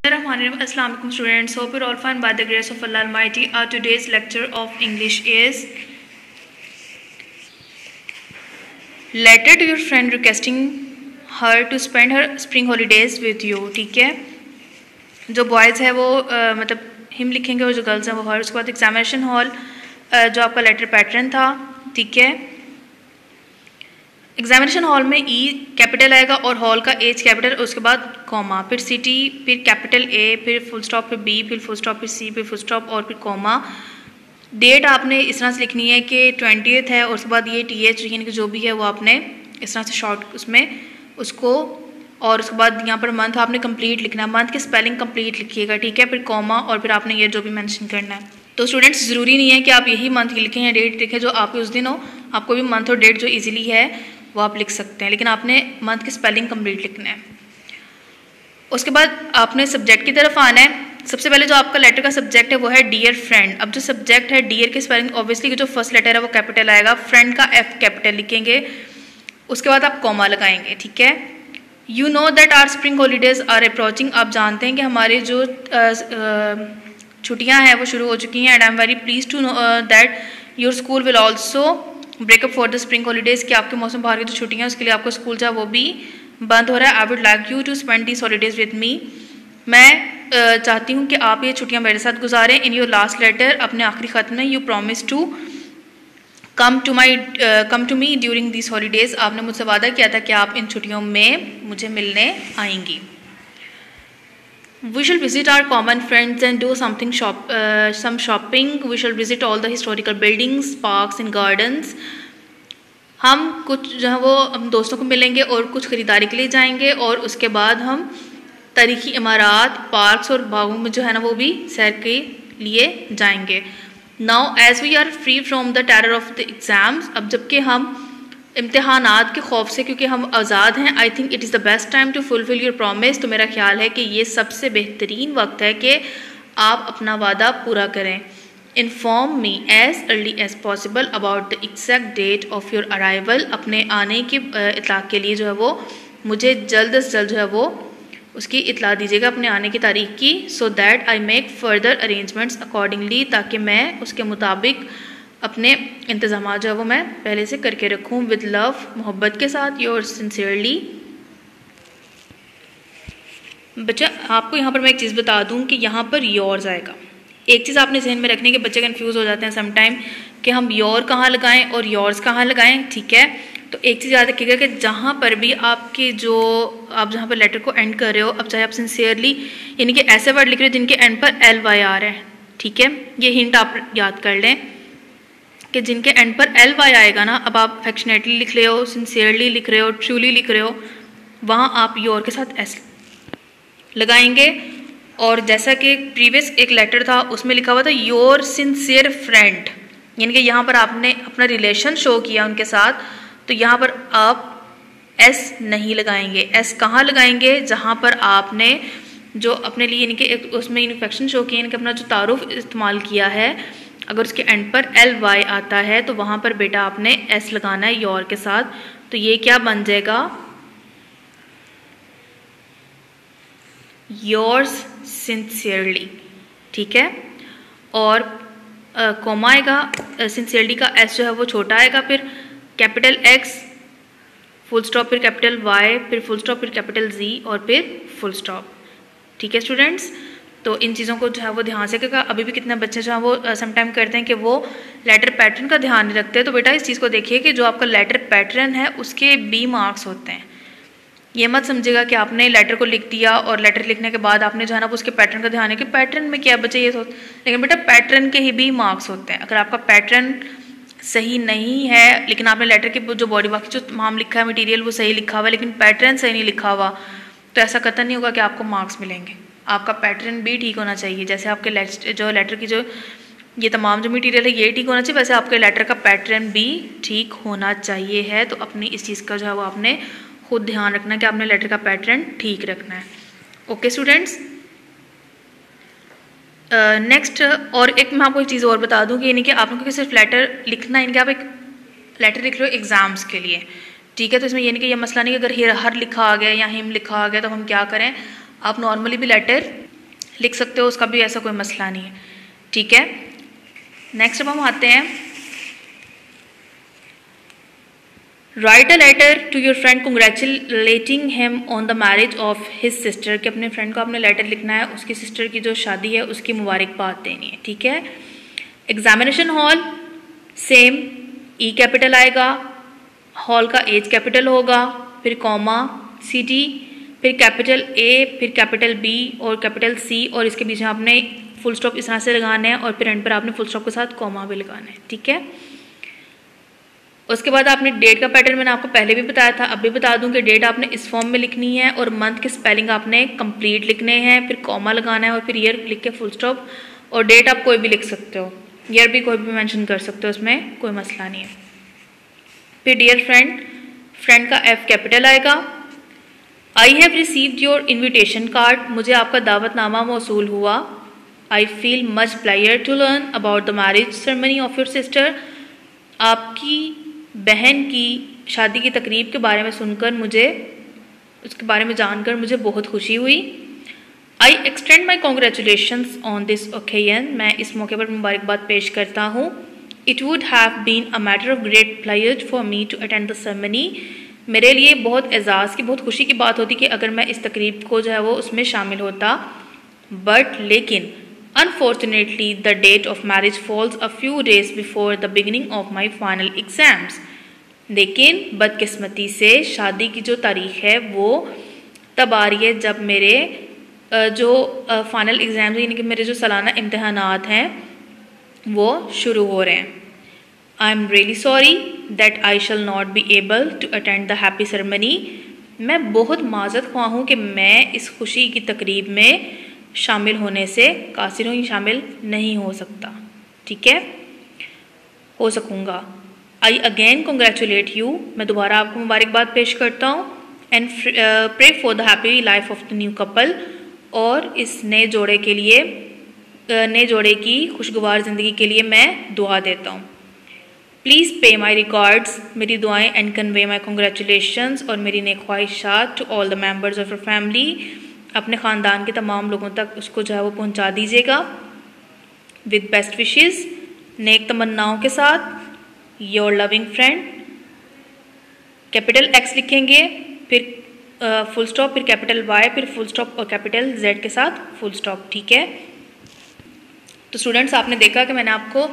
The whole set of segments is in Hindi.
Assalamu alaikum students. Hope you're all fine by the grace of Allah Almighty. Our today's lecture of English is letter to your friend requesting her to spend her spring holidays with you. ठीक है, जो बॉयज़ है वो मतलब हिम लिखेंगे और जो गर्ल्स हैं वो हर। उसके बाद एग्जामिनेशन हॉल जो आपका लेटर पैटर्न था, ठीक है। एग्जामिनेशन हॉल में ई कैपिटल आएगा और हॉल का एच कैपिटल, उसके बाद कॉमा, फिर सिटी, फिर कैपिटल ए, फिर फुल स्टॉप, फिर बी, फिर फुल स्टॉप, फिर सी, फिर फुल स्टॉप और फिर कॉमा। डेट आपने इस तरह से लिखनी है कि 20th है और उसके बाद ये TH यानी कि जो भी है वो आपने इस तरह से शॉर्ट उसमें उसको, और उसके बाद यहाँ पर मंथ आपने कंप्लीट लिखना है, मंथ की स्पेलिंग कंप्लीट लिखिएगा, ठीक है। फिर कॉमा और फिर आपने ये जो भी मेंशन करना है। तो स्टूडेंट्स ज़रूरी नहीं है कि आप यही मंथ लिखें या डेट लिखें जो आपके उस दिन हो, आपको भी मंथ और डेट जो ईजिली है वो आप लिख सकते हैं, लेकिन आपने मंथ की स्पेलिंग कंप्लीट लिखना है। उसके बाद आपने सब्जेक्ट की तरफ आना है। सबसे पहले जो आपका लेटर का सब्जेक्ट है वो है डियर फ्रेंड। अब जो सब्जेक्ट है डियर की स्पेलिंग ऑब्वियसली जो फर्स्ट लेटर है वो कैपिटल आएगा, फ्रेंड का F कैपिटल लिखेंगे, उसके बाद आप कॉमा लगाएंगे, ठीक है। You know that our spring holidays are approaching. आप जानते हैं कि हमारे जो छुट्टियाँ हैं वो शुरू हो चुकी हैं। And I am very please to know that your school will also break up for the spring holidays, कि आपके मौसम बाहर की जो छुट्टियाँ हैं उसके लिए आपका स्कूल जो है वो भी बंद हो रहा है। I would like you to spend these holidays with me. मैं चाहती हूँ कि आप ये छुट्टियाँ मेरे साथ गुजारें। इन योर लास्ट लेटर, अपने आखिरी ख़त में, you promise to come to me during these holidays. आपने मुझसे वादा किया था कि आप इन छुट्टियों में मुझे मिलने आएंगी। We shall visit our common friends and do some shopping. We shall visit all the historical buildings, parks and gardens. हम कुछ जो है वो हम दोस्तों को मिलेंगे और कुछ ख़रीदारी के लिए जाएंगे, और उसके बाद हम तारीखी इमारत, पार्क्स और बागों में जो है ना वो भी सैर के लिए जाएंगे। Now as we are free from the terror of the exams, अब जबकि हम इम्तिहानात के खौफ से क्योंकि हम आज़ाद हैं, I think it is the best time to fulfil your promise. तो मेरा ख्याल है कि ये सबसे बेहतरीन वक्त है कि आप अपना वादा पूरा करें। Inform me as early as possible about the exact date of your arrival. अपने आने की इतला के लिए जो है वो मुझे जल्द से जल्द जो है वो उसकी इतला दीजिएगा, अपने आने की तारीख की। So that I make further arrangements accordingly, ताकि मैं उसके मुताबिक अपने इंतज़ाम जो है वो मैं पहले से करके रखूँ। विद लव, मोहब्बत के साथ, योर्स सिंसियरली। बच्चा आपको यहाँ पर मैं एक चीज़ बता दूँ कि यहाँ पर योर्स आएगा। एक चीज़ आपने जहन में रखनी है कि बच्चे कन्फ्यूज़ हो जाते हैं समटाइम कि हम योर कहाँ लगाएं और योर्स कहाँ लगाएं, ठीक है। तो एक चीज़ याद रखिएगा कि जहाँ पर भी आपके जो आप जहाँ पर लेटर को एंड कर रहे हो, अब चाहे आप सिंसियरली यानी कि ऐसे वर्ड लिख रहे हो जिनके एंड पर LY आ रहा है, ठीक है। ये हिंट आप याद कर लें कि जिनके एंड पर LY आएगा ना, अब आप अफेक्शनेटली लिख रहे हो, सिंसियरली लिख रहे हो, ट्रूली लिख रहे हो, वहाँ आप योर के साथ S लगाएंगे। और जैसा कि प्रीवियस एक लेटर था उसमें लिखा हुआ था योर सिंसियर फ्रेंड, यानी कि यहाँ पर आपने अपना रिलेशन शो किया उनके साथ, तो यहाँ पर आप S नहीं लगाएंगे। S कहाँ लगाएंगे? जहाँ पर आपने जो अपने लिए यानी कि एक उसमें इन्फेक्शन शो किया, यानी कि अपना जो तारुफ इस्तेमाल किया है, अगर उसके एंड पर LY आता है तो वहाँ पर बेटा आपने S लगाना है योर के साथ। तो ये क्या बन जाएगा? योर्स सिंसियरली, ठीक है। और कॉमा आएगा, सिंसियरली का S जो है वो छोटा आएगा, फिर कैपिटल X, फुल स्टॉप, फिर कैपिटल Y, फिर फुल स्टॉप, फिर कैपिटल Z और फिर फुल स्टॉप, ठीक है स्टूडेंट्स। तो इन चीज़ों को जो है वो ध्यान से रखिएगा। अभी भी कितने बच्चे जो है वो समटाइम करते हैं कि वो लेटर पैटर्न का ध्यान नहीं रखते, तो बेटा इस चीज़ को देखिए कि जो आपका लेटर पैटर्न है उसके B मार्क्स होते हैं। ये मत समझिएगा कि आपने लेटर को लिख दिया और लेटर लिखने के बाद आपने जो है ना वो उसके पैटर्न का ध्यान है कि पैटर्न में क्या बच्चे ये सोच, लेकिन बेटा पैटर्न के ही B मार्क्स होते हैं। अगर आपका पैटर्न सही नहीं है लेकिन आपने लेटर के जो बॉडी बाकी जो तमाम लिखा है मटीरियल वो सही लिखा हुआ है लेकिन पैटर्न सही नहीं लिखा हुआ, तो ऐसा कतई नहीं होगा कि आपको मार्क्स मिलेंगे। आपका पैटर्न भी ठीक होना चाहिए। जैसे आपके जो लेटर की जो ये तमाम जो मटेरियल है ये ठीक होना चाहिए, वैसे आपके लेटर का पैटर्न भी ठीक होना चाहिए है। तो अपनी इस चीज़ का जो है वो आपने खुद ध्यान रखना है कि आपने लेटर का पैटर्न ठीक रखना है। ओके स्टूडेंट्स, नेक्स्ट और एक मैं आपको एक चीज़ और बता दूं कि यानी कि आप लोगों को सिर्फ लेटर लिखना है, यानी कि आप एक लेटर लिख रहे हो एग्ज़ाम्स के लिए, ठीक है। तो इसमें यानी कि ये मसला नहीं कि अगर हर लिखा आ गया या हिम लिखा आ गया तो हम क्या करें, आप नॉर्मली भी लेटर लिख सकते हो, उसका भी ऐसा कोई मसला नहीं है, ठीक है। नेक्स्ट अब हम आते हैं, write a letter to your friend congratulating him on the marriage of his sister, कि अपने फ्रेंड को आपने लेटर लिखना है, उसकी सिस्टर की जो शादी है उसकी मुबारकबाद देनी है, ठीक है। Examination hall, same E capital आएगा, हॉल का एच कैपिटल होगा, फिर कॉमा सिटी, फिर कैपिटल ए, फिर कैपिटल बी और कैपिटल सी, और इसके बीच में आपने फुल स्टॉप इस तरह से लगाना है और फिर एंड पर आपने फुल स्टॉप के साथ कॉमा भी लगाना है, ठीक है। उसके बाद आपने डेट का पैटर्न मैंने आपको पहले भी बताया था, अब भी बता दूं कि डेट आपने इस फॉर्म में लिखनी है और मंथ के स्पेलिंग आपने कंप्लीट लिखने हैं, फिर कॉमा लगाना है और फिर ईयर लिख के फुल स्टॉप, और डेट आप कोई भी लिख सकते हो, ईयर भी कोई भी मेंशन कर सकते हो, उसमें कोई मसला नहीं है। फिर डियर फ्रेंड, फ्रेंड का एफ कैपिटल आएगा। I have received your invitation card, मुझे आपका दावतनामा मौसूल हुआ। I feel much pleasure to learn about the marriage ceremony of your sister, आपकी बहन की शादी की तकरीब के बारे में सुनकर मुझे, उसके बारे में जानकर मुझे बहुत खुशी हुई। I extend my congratulations on this occasion, मैं इस मौके पर मुबारकबाद पेश करता हूँ। It would have been a matter of great pleasure for me to attend the ceremony, मेरे लिए बहुत एजाज़ की, बहुत खुशी की बात होती कि अगर मैं इस तकरीब को जो है वो उसमें शामिल होता, बट लेकिन unfortunately the date of marriage falls a few days before the beginning of my final exams, लेकिन बदकिस्मती से शादी की जो तारीख है वो तब आ रही है जब मेरे जो फाइनल एग्ज़ाम यानी कि मेरे जो सालाना इम्तहानात हैं वो शुरू हो रहे हैं। I am really sorry that I shall not be able to attend the happy ceremony, मैं बहुत माजरत ख्वाह हूँ कि मैं इस खुशी की तकरीब में शामिल होने से कासिर हूँ, शामिल नहीं हो सकता, ठीक है, हो सकूँगा। आई अगेन कंग्रेचुलेट यू, मैं दोबारा आपको मुबारकबाद पेश करता हूँ। And pray for the happy life of the new couple, और इस नए जोड़े के लिए, नए जोड़े की खुशगवार ज़िंदगी के लिए मैं दुआ देता हूँ। प्लीज़ पे माई रिकॉर्ड्स, मेरी दुआएं, एंड कन्वे माई कंग्रेचुलेशंस, और मेरी नेक ख्वाहिशात to all the members of your family, अपने ख़ानदान के तमाम लोगों तक उसको जो है वो पहुँचा दीजिएगा। विद बेस्ट विशेज़, नेक तमन्नाओं के साथ, your loving friend, capital x लिखेंगे, फिर फुल स्टॉप, फिर कैपिटल वाई, फिर फुल स्टॉप और कैपिटल जेड के साथ फुल स्टॉप, ठीक है। तो स्टूडेंट्स, आपने देखा कि मैंने आपको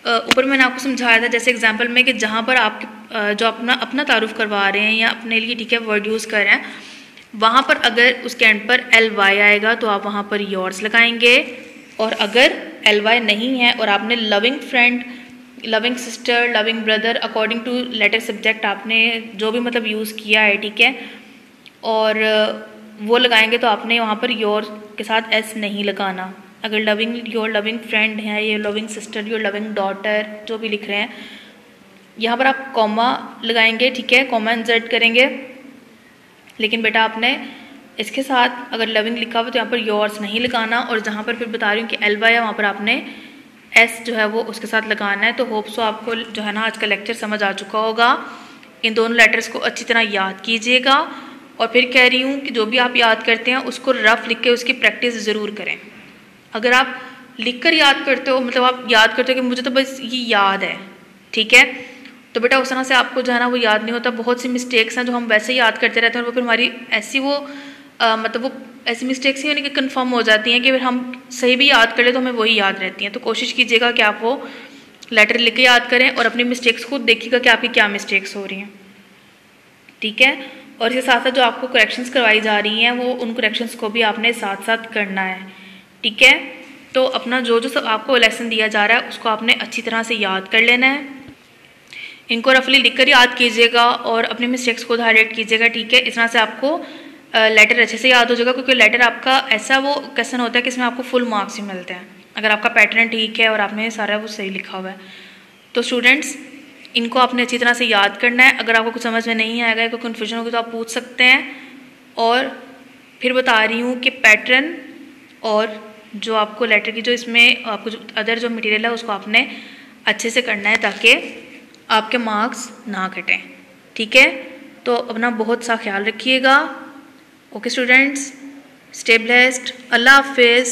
ऊपर मैंने आपको समझाया था जैसे एग्जांपल में कि जहाँ पर आपके जो अपना तारुफ करवा रहे हैं या अपने लिए, ठीक है, वर्ड यूज़ कर रहे हैं, वहाँ पर अगर उसके एंड पर एल वाई आएगा तो आप वहाँ पर योर्स लगाएंगे, और अगर एल वाई नहीं है और आपने loving friend, loving sister, loving brother, according to letter subject आपने जो भी मतलब यूज़ किया है, ठीक है, और वो लगाएंगे तो आपने वहाँ पर योर के साथ एस नहीं लगाना। अगर लविंग, योर लविंग फ्रेंड है, ये loving sister, your loving daughter, जो भी लिख रहे हैं, यहाँ पर आप कॉमा लगाएंगे, ठीक है, कॉमा इंसर्ट करेंगे, लेकिन बेटा आपने इसके साथ अगर लविंग लिखा हुआ तो यहाँ पर योर्स नहीं लगाना, और जहाँ पर फिर बता रही हूँ कि एल वाई है वहाँ पर आपने एस जो है वो उसके साथ लगाना है। तो होप सो आपको जो है ना आज का लेक्चर समझ आ चुका होगा। इन दोनों लेटर्स को अच्छी तरह याद कीजिएगा, और फिर कह रही हूँ कि जो भी आप याद करते हैं उसको रफ लिख के उसकी प्रैक्टिस ज़रूर करें। अगर आप लिख कर याद करते हो, मतलब आप याद करते हो कि मुझे तो बस ये याद है, ठीक है, तो बेटा उस तरह से आपको जो है ना वो याद नहीं होता। बहुत सी मिस्टेक्स हैं जो हम वैसे ही याद करते रहते हैं, और वो फिर हमारी ऐसी वो मतलब वो ऐसी मिस्टेक्स ही होने की कन्फर्म हो जाती हैं कि फिर हम सही भी याद कर ले तो हमें वही याद रहती हैं। तो कोशिश कीजिएगा कि आप वो लेटर लिख के याद करें और अपनी मिस्टेक्स खुद देखिएगा कि आपकी क्या मिस्टेक्स हो रही हैं, ठीक है। और इसके साथ साथ जो आपको करेक्शंस करवाई जा रही हैं वो उन करेक्शंस को भी आपने साथ साथ करना है, ठीक है। तो अपना जो जो सब आपको लेसन दिया जा रहा है उसको आपने अच्छी तरह से याद कर लेना है। इनको रफली लिख कर याद कीजिएगा और अपनी मिस्टेक्स को हाईलाइट कीजिएगा, ठीक है। इस तरह से आपको लेटर अच्छे से याद हो जाएगा, क्योंकि लेटर आपका ऐसा वो क्वेश्चन होता है कि इसमें आपको फुल मार्क्स ही मिलते हैं अगर आपका पैटर्न ठीक है और आपने सारा वो सही लिखा हुआ है। तो स्टूडेंट्स, इनको आपने अच्छी तरह से याद करना है। अगर आपको कुछ समझ में नहीं आएगा, कोई कन्फ्यूजन होगी तो आप पूछ सकते हैं। और फिर बता रही हूँ कि पैटर्न और जो आपको लेटर की जो इसमें आपको जो अदर जो मटेरियल है उसको आपने अच्छे से करना है ताकि आपके मार्क्स ना घटें, ठीक है। तो अपना बहुत सा ख्याल रखिएगा। ओके स्टूडेंट्स, स्टे ब्लेस्ड, अल्लाह हाफिज़।